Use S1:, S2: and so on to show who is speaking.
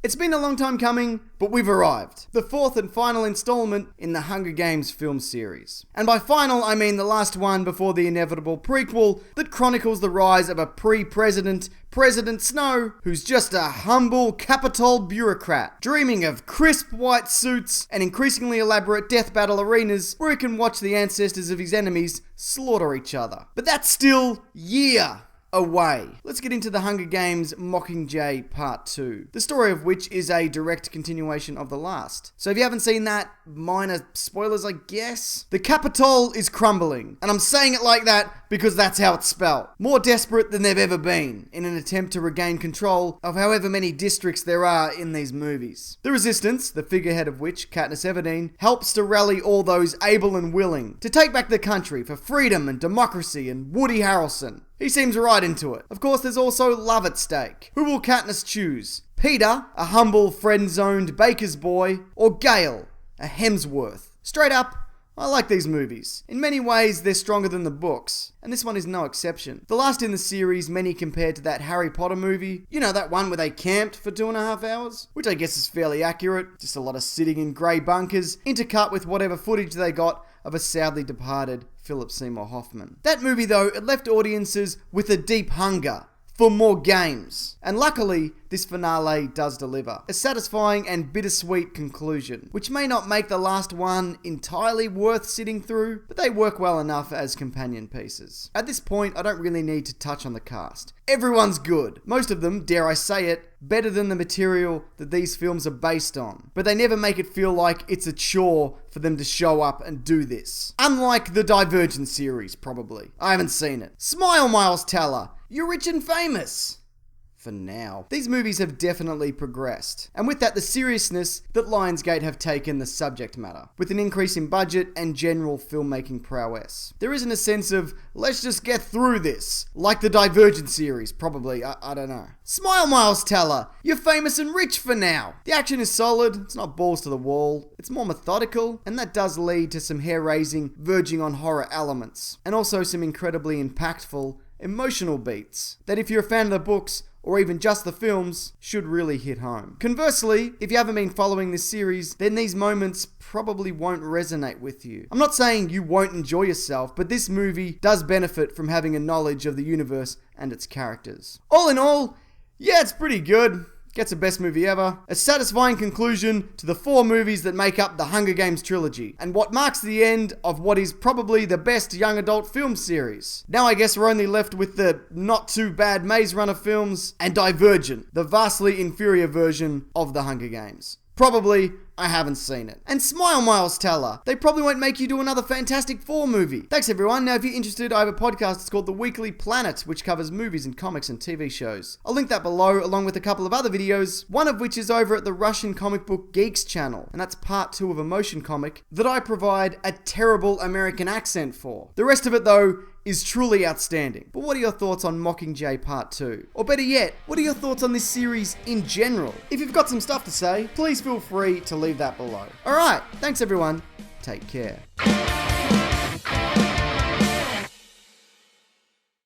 S1: It's been a long time coming, but we've arrived. The fourth and final installment in the Hunger Games film series. And by final, I mean the last one before the inevitable prequel that chronicles the rise of a pre-president, President Snow, who's just a humble Capitol bureaucrat, dreaming of crisp white suits and increasingly elaborate death battle arenas where he can watch the ancestors of his enemies slaughter each other. But that's still year away. Let's get into the Hunger Games Mockingjay Part 2, the story of which is a direct continuation of the last. So if you haven't seen that, minor spoilers I guess. The Capitol is crumbling, and I'm saying it like that because that's how it's spelled. More desperate than they've ever been, in an attempt to regain control of however many districts there are in these movies. The Resistance, the figurehead of which, Katniss Everdeen, helps to rally all those able and willing to take back the country for freedom and democracy, and Woody Harrelson. He seems right into it. Of course, there's also love at stake. Who will Katniss choose? Peter, a humble, friend-zoned baker's boy, or Gale, a Hemsworth? Straight up, I like these movies. In many ways, they're stronger than the books, and this one is no exception. The last in the series, many compared to that Harry Potter movie. You know, that one where they camped for 2.5 hours? Which I guess is fairly accurate. Just a lot of sitting in grey bunkers, intercut with whatever footage they got of a sadly departed Philip Seymour Hoffman. That movie, though, it left audiences with a deep hunger for more games. And luckily, this finale does deliver. A satisfying and bittersweet conclusion, which may not make the last one entirely worth sitting through, but they work well enough as companion pieces. At this point, I don't really need to touch on the cast. Everyone's good. Most of them, dare I say it, better than the material that these films are based on. But they never make it feel like it's a chore for them to show up and do this. Unlike the Divergent series, probably. I haven't seen it. Smile, Miles Teller. You're rich and famous. For now. These movies have definitely progressed, and with that the seriousness that Lionsgate have taken the subject matter, with an increase in budget and general filmmaking prowess. There isn't a sense of, let's just get through this, like the Divergent series, probably, I don't know. Smile, Miles Teller, you're famous and rich for now. The action is solid, it's not balls to the wall, it's more methodical, and that does lead to some hair-raising, verging on horror elements, and also some incredibly impactful, emotional beats, that if you're a fan of the books, or even just the films, should really hit home. Conversely, if you haven't been following this series, then these moments probably won't resonate with you. I'm not saying you won't enjoy yourself, but this movie does benefit from having a knowledge of the universe and its characters. All in all, yeah, it's pretty good. Gets a best movie ever. A satisfying conclusion to the 4 movies that make up the Hunger Games trilogy, and what marks the end of what is probably the best young adult film series. Now I guess we're only left with the not too bad Maze Runner films and Divergent, the vastly inferior version of the Hunger Games. Probably, I haven't seen it. And smile, Miles Teller. They probably won't make you do another Fantastic Four movie. Thanks everyone. Now if you're interested, I have a podcast. It's called The Weekly Planet, which covers movies and comics and TV shows. I'll link that below, along with a couple of other videos, one of which is over at the Russian Comic Book Geeks channel, and that's part 2 of a motion comic that I provide a terrible American accent for. The rest of it, though, is truly outstanding. But what are your thoughts on Mockingjay Part 2? Or better yet, what are your thoughts on this series in general? If you've got some stuff to say, please feel free to leave that below. Alright, thanks everyone. Take care.